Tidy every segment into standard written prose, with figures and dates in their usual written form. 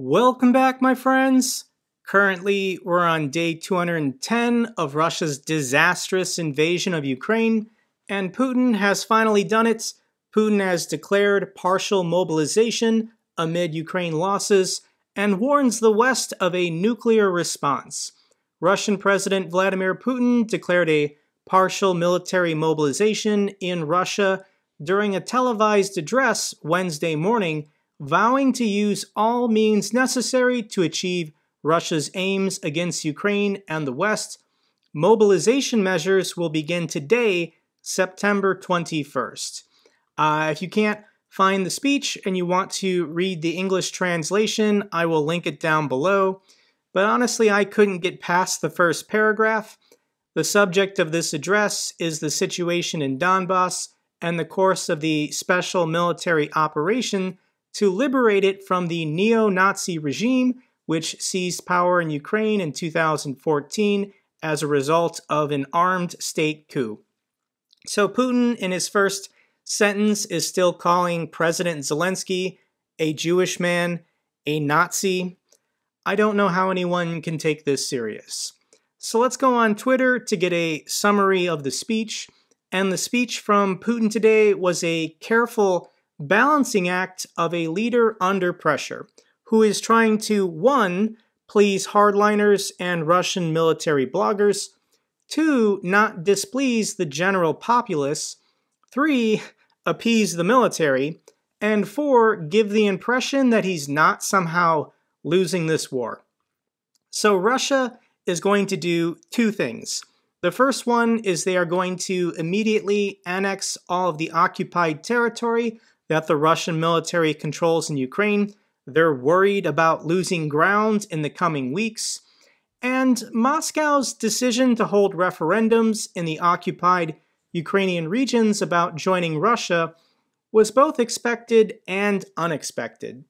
Welcome back, my friends. Currently, we're on day 210 of Russia's disastrous invasion of Ukraine, and Putin has finally done it. Putin has declared partial mobilization amid Ukraine losses and warns the West of a nuclear response. Russian President Vladimir Putin declared a partial military mobilization in Russia during a televised address Wednesday morning, vowing to use all means necessary to achieve Russia's aims against Ukraine and the West. Mobilization measures will begin today, September 21st. If you can't find the speech and you want to read the English translation, I will link it down below. But honestly, I couldn't get past the first paragraph. The subject of this address is the situation in Donbass and the course of the special military operation to liberate it from the neo-Nazi regime, which seized power in Ukraine in 2014 as a result of an armed state coup. So Putin, in his first sentence, is still calling President Zelensky a Jewish man, a Nazi. I don't know how anyone can take this serious. So let's go on Twitter to get a summary of the speech. And the speech from Putin today was a careful balancing act of a leader under pressure who is trying to, 1, please hardliners and Russian military bloggers, 2, not displease the general populace, 3, appease the military, and 4, give the impression that he's not somehow losing this war. So Russia is going to do 2 things. The first one is they are going to immediately annex all of the occupied territory that the Russian military controls in Ukraine. They're worried about losing ground in the coming weeks. And Moscow's decision to hold referendums in the occupied Ukrainian regions about joining Russia was both expected and unexpected.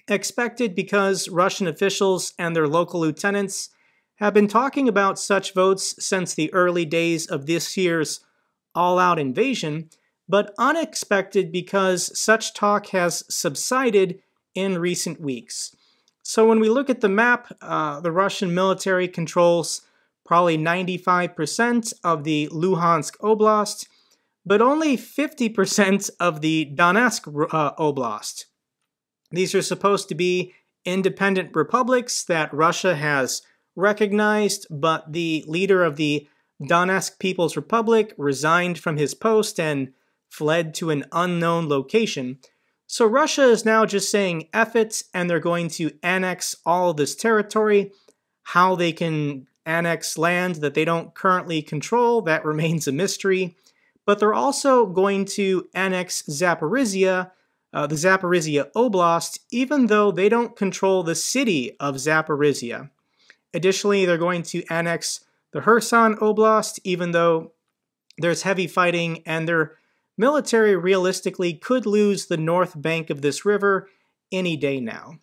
Expected because Russian officials and their local lieutenants have been talking about such votes since the early days of this year's all-out invasion, but unexpected because such talk has subsided in recent weeks. So when we look at the map, the Russian military controls probably 95% of the Luhansk Oblast, but only 50% of the Donetsk Oblast. These are supposed to be independent republics that Russia has recognized, but the leader of the Donetsk People's Republic resigned from his post and fled to an unknown location. So Russia is now just saying F it, and they're going to annex all this territory. How they can annex land that they don't currently control, that remains a mystery. But they're also going to annex Zaporizhia, the Zaporizhia Oblast, even though they don't control the city of Zaporizhia. Additionally, they're going to annex the Kherson Oblast, even though there's heavy fighting and their military realistically could lose the north bank of this river any day now.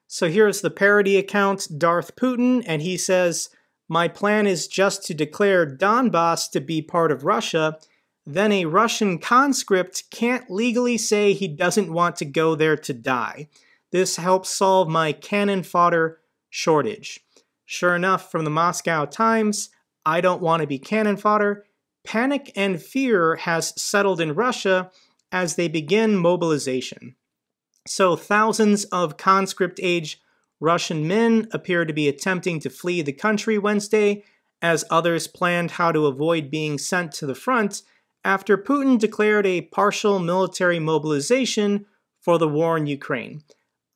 So here's the parody account, Darth Putin, and he says, "My plan is just to declare Donbass to be part of Russia. Then a Russian conscript can't legally say he doesn't want to go there to die. This helps solve my cannon fodder shortage." Sure enough, from the Moscow Times, I don't want to be cannon fodder. Panic and fear has settled in Russia as they begin mobilization. So thousands of conscript-age Russian men appear to be attempting to flee the country Wednesday, as others planned how to avoid being sent to the front after Putin declared a partial military mobilization for the war in Ukraine.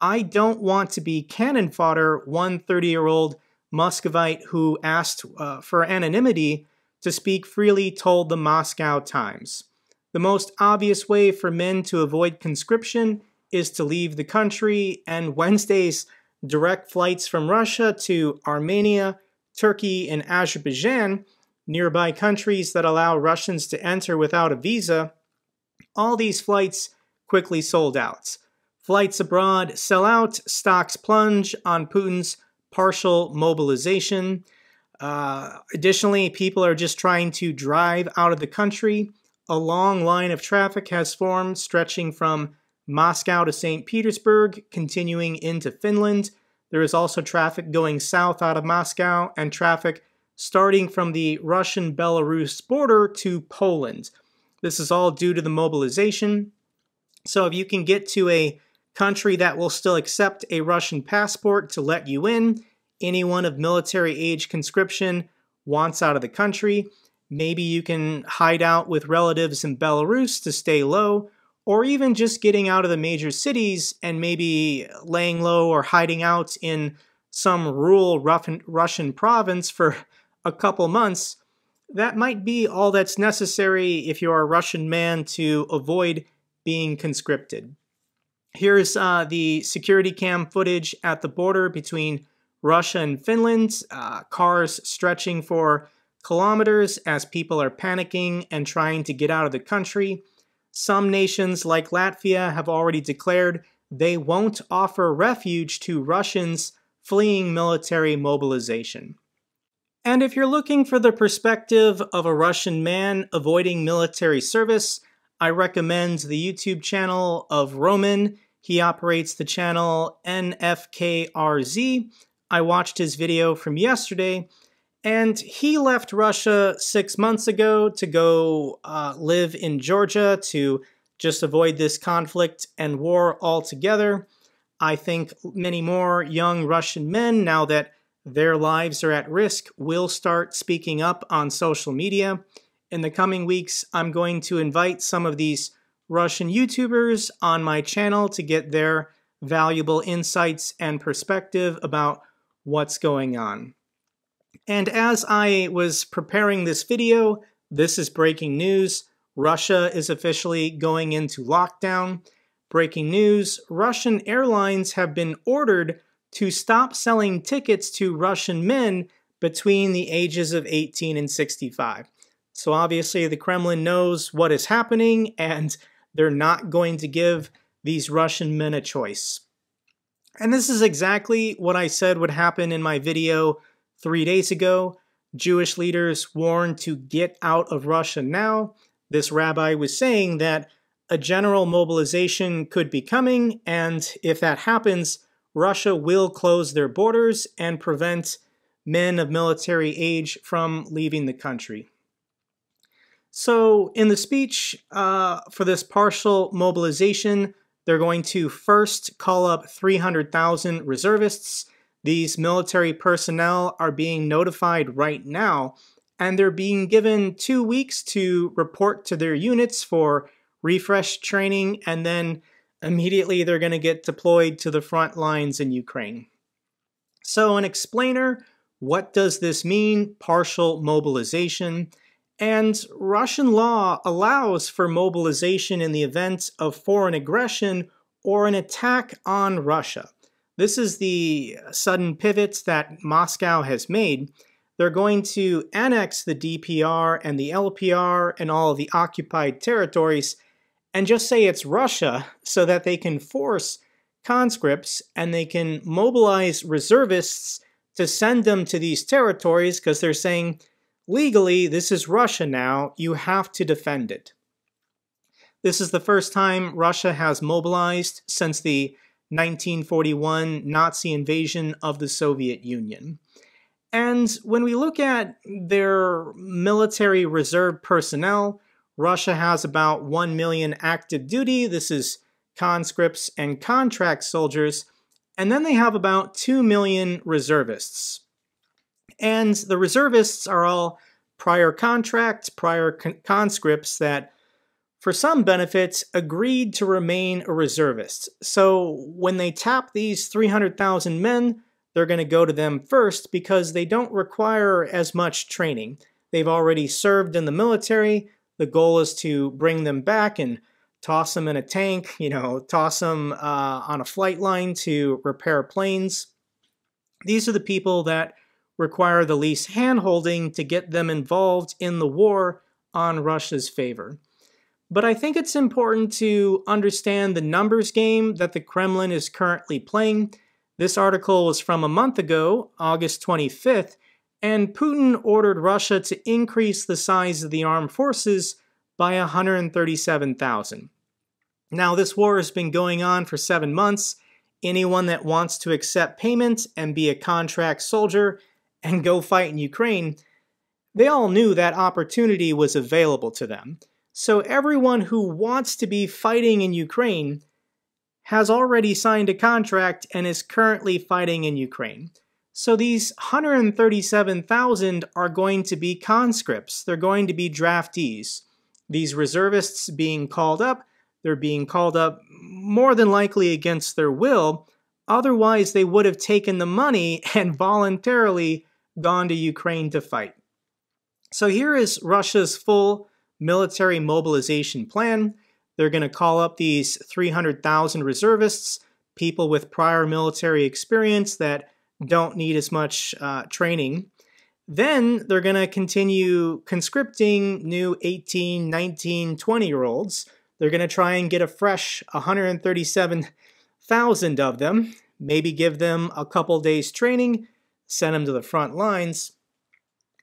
I don't want to be cannon fodder, one 30-year-old Muscovite who asked for anonymity to speak freely told the Moscow Times. The most obvious way for men to avoid conscription is to leave the country, and Wednesday's direct flights from Russia to Armenia, Turkey, and Azerbaijan, nearby countries that allow Russians to enter without a visa, all these flights quickly sold out. Flights abroad sell out, stocks plunge on Putin's partial mobilization. Additionally, people are just trying to drive out of the country. A long line of traffic has formed, stretching from Moscow to St. Petersburg, continuing into Finland. There is also traffic going south out of Moscow and traffic starting from the Russian-Belarus border to Poland. This is all due to the mobilization. So if you can get to a country that will still accept a Russian passport to let you in, anyone of military age conscription wants out of the country. Maybe you can hide out with relatives in Belarus to stay low, or even just getting out of the major cities and maybe laying low or hiding out in some rural Russian province for a couple months. That might be all that's necessary if you're a Russian man to avoid being conscripted. Here's the security cam footage at the border between Russia and Finland, cars stretching for kilometers as people are panicking and trying to get out of the country. Some nations like Latvia have already declared they won't offer refuge to Russians fleeing military mobilization. And if you're looking for the perspective of a Russian man avoiding military service, I recommend the YouTube channel of Roman. He operates the channel NFKRZ. I watched his video from yesterday, and he left Russia 6 months ago to go live in Georgia to just avoid this conflict and war altogether. I think many more young Russian men, now that their lives are at risk, will start speaking up on social media. In the coming weeks, I'm going to invite some of these Russian YouTubers on my channel to get their valuable insights and perspective about what's going on. And as I was preparing this video, this is breaking news. Russia is officially going into lockdown. Breaking news, Russian airlines have been ordered to stop selling tickets to Russian men between the ages of 18 and 65. So obviously the Kremlin knows what is happening, and they're not going to give these Russian men a choice. And this is exactly what I said would happen in my video 3 days ago. Jewish leaders warned to get out of Russia now. This rabbi was saying that a general mobilization could be coming, and if that happens, Russia will close their borders and prevent men of military age from leaving the country. So in the speech for this partial mobilization, they're going to first call up 300,000 reservists. These military personnel are being notified right now, and they're being given 2 weeks to report to their units for refresh training, and then immediately they're going to get deployed to the front lines in Ukraine. So an explainer, what does this mean, partial mobilization? And Russian law allows for mobilization in the event of foreign aggression or an attack on Russia. This is the sudden pivot that Moscow has made. They're going to annex the DPR and the LPR and all of the occupied territories and just say it's Russia so that they can force conscripts and they can mobilize reservists to send them to these territories because they're saying, legally, this is Russia now, you have to defend it. This is the first time Russia has mobilized since the 1941 Nazi invasion of the Soviet Union. And when we look at their military reserve personnel, Russia has about 1 million active duty. This is conscripts and contract soldiers. And then they have about 2 million reservists. And the reservists are all prior contracts, prior conscripts that, for some benefits, agreed to remain a reservist. So when they tap these 300,000 men, they're going to go to them first because they don't require as much training. They've already served in the military. The goal is to bring them back and toss them in a tank, toss them on a flight line to repair planes. These are the people that require the least hand-holding to get them involved in the war on Russia's favor. But I think it's important to understand the numbers game that the Kremlin is currently playing. This article was from a month ago, August 25th, and Putin ordered Russia to increase the size of the armed forces by 137,000. Now, this war has been going on for 7 months. Anyone that wants to accept payment and be a contract soldier and go fight in Ukraine, they all knew that opportunity was available to them. So everyone who wants to be fighting in Ukraine has already signed a contract and is currently fighting in Ukraine. So these 137,000 are going to be conscripts. They're going to be draftees. These reservists being called up, they're being called up more than likely against their will. Otherwise, they would have taken the money and voluntarily gone to Ukraine to fight. So here is Russia's full military mobilization plan. They're going to call up these 300,000 reservists, people with prior military experience that don't need as much training. Then they're going to continue conscripting new 18, 19, 20-year-olds. They're going to try and get a fresh 137,000 of them, maybe give them a couple days training, send them to the front lines.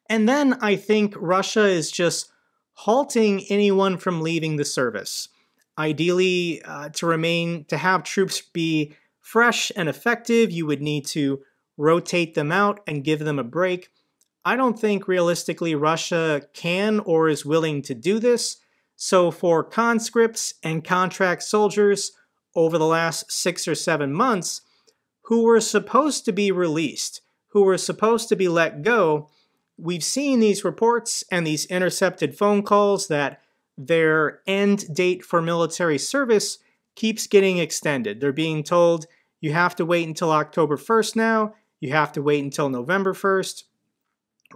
And then I think Russia is just halting anyone from leaving the service. Ideally, to have troops be fresh and effective, you would need to rotate them out and give them a break. I don't think realistically Russia can or is willing to do this. So for conscripts and contract soldiers over the last 6 or 7 months who were supposed to be released, who were supposed to be let go, we've seen these reports and these intercepted phone calls that their end date for military service keeps getting extended. They're being told, you have to wait until October 1st now, you have to wait until November 1st.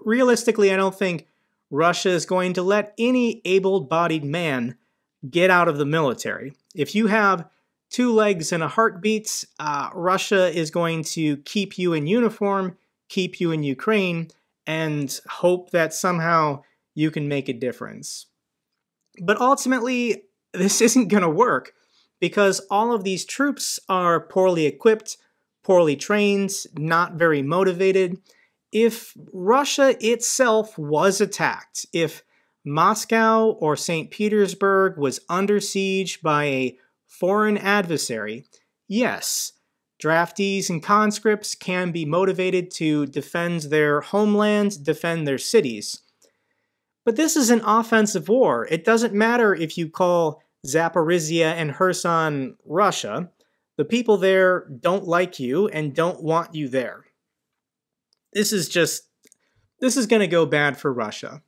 Realistically, I don't think Russia is going to let any able-bodied man get out of the military. If you have 2 legs and a heartbeat, Russia is going to keep you in uniform, keep you in Ukraine, and hope that somehow you can make a difference. But ultimately, this isn't going to work because all of these troops are poorly equipped, poorly trained, not very motivated. If Russia itself was attacked, if Moscow or St. Petersburg was under siege by a foreign adversary, yes, draftees and conscripts can be motivated to defend their homeland, defend their cities. But this is an offensive war. It doesn't matter if you call Zaporizhia and Kherson Russia. The people there don't like you and don't want you there. This is going to go bad for Russia.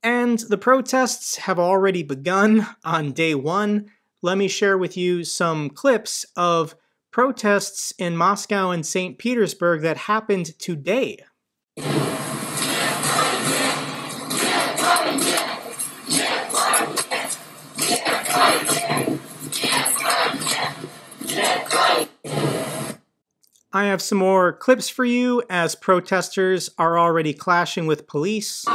And the protests have already begun on day 1. Let me share with you some clips of protests in Moscow and St. Petersburg that happened today. I have some more clips for you as protesters are already clashing with police.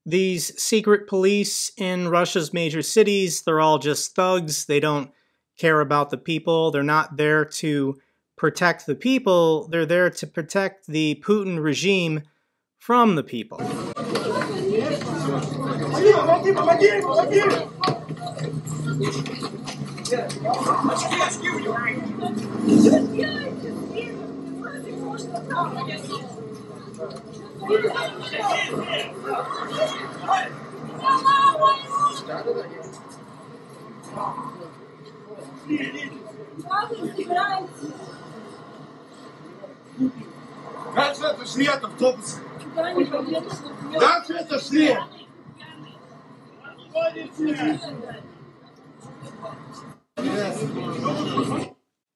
These secret police in Russia's major cities, they're all just thugs. They don't care about the people. They're not there to protect the people. They're there to protect the Putin regime from the people.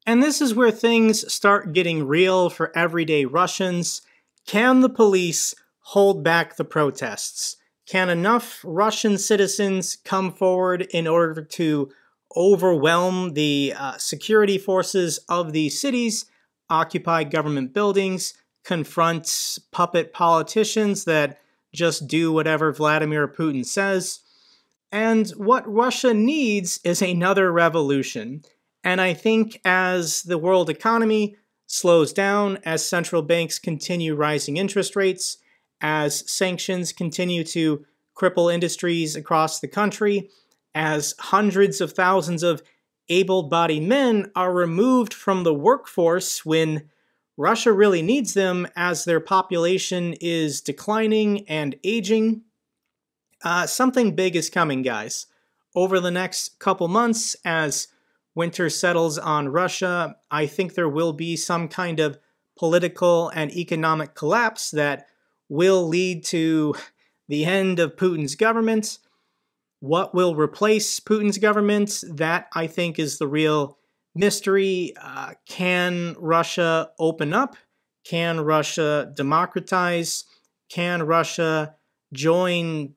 And this is where things start getting real for everyday Russians. Can the police hold back the protests? Can enough Russian citizens come forward in order to overwhelm the security forces of these cities, occupy government buildings, confront puppet politicians that just do whatever Vladimir Putin says? And what Russia needs is another revolution. And I think as the world economy slows down, as central banks continue rising interest rates, as sanctions continue to cripple industries across the country, as hundreds of thousands of able-bodied men are removed from the workforce when Russia really needs them as their population is declining and aging, something big is coming, guys. Over the next couple months, as winter settles on Russia, I think there will be some kind of political and economic collapse that will lead to the end of Putin's government. What will replace Putin's government? That, I think, is the real mystery. Can Russia open up? Can Russia democratize? Can Russia join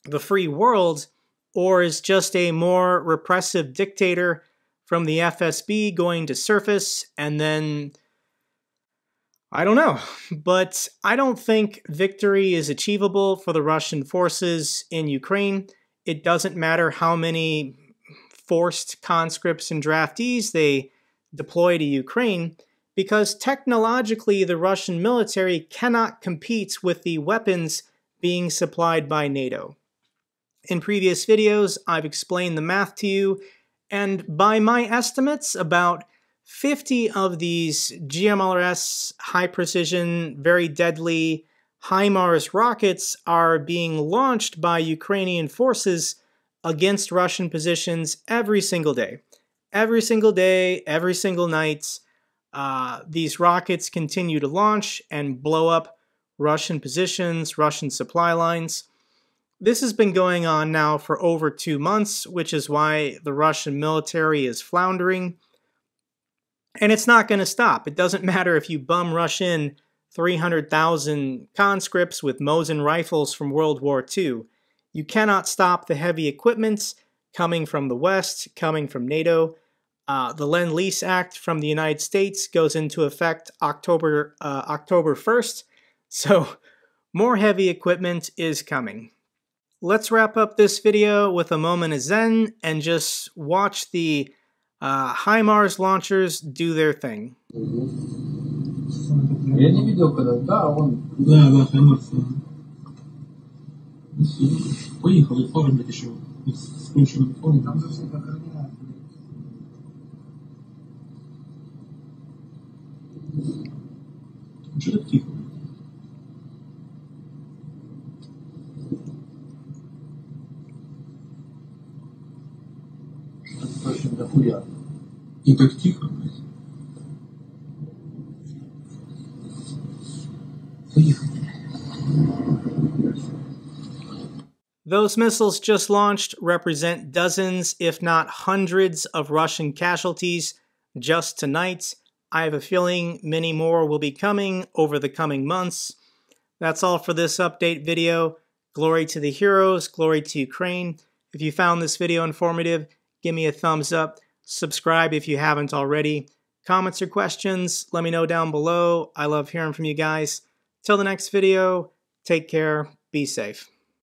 the free world? Or is just a more repressive dictator from the FSB going to surface? And then, I don't know. But I don't think victory is achievable for the Russian forces in Ukraine. It doesn't matter how many forced conscripts and draftees they deploy to Ukraine, because technologically the Russian military cannot compete with the weapons being supplied by NATO. In previous videos, I've explained the math to you, and by my estimates, about 50 of these GMLRS high-precision, very deadly HIMARS rockets are being launched by Ukrainian forces against Russian positions every single day. Every single day, every single night, these rockets continue to launch and blow up Russian positions, Russian supply lines. This has been going on now for over 2 months, which is why the Russian military is floundering. And it's not going to stop. It doesn't matter if you bum rush in 300,000 conscripts with Mosin rifles from World War II. You cannot stop the heavy equipment coming from the West, coming from NATO. The Lend-Lease Act from the United States goes into effect October 1st. So more heavy equipment is coming. Let's wrap up this video with a moment of zen and just watch the HIMARS launchers do their thing. Я не видел, когда... Да, он... Да, HIMARS. Поехал, и фары, блядь, еще. Скрученные фары. Там же все охраняют, блядь. Что так тихо? Очень дохуя. И так тихо, блядь. Those missiles just launched represent dozens, if not hundreds, of Russian casualties just tonight. I have a feeling many more will be coming over the coming months. That's all for this update video. Glory to the heroes, glory to Ukraine. If you found this video informative, give me a thumbs up. Subscribe if you haven't already. Comments or questions, let me know down below. I love hearing from you guys. Till the next video, take care, be safe.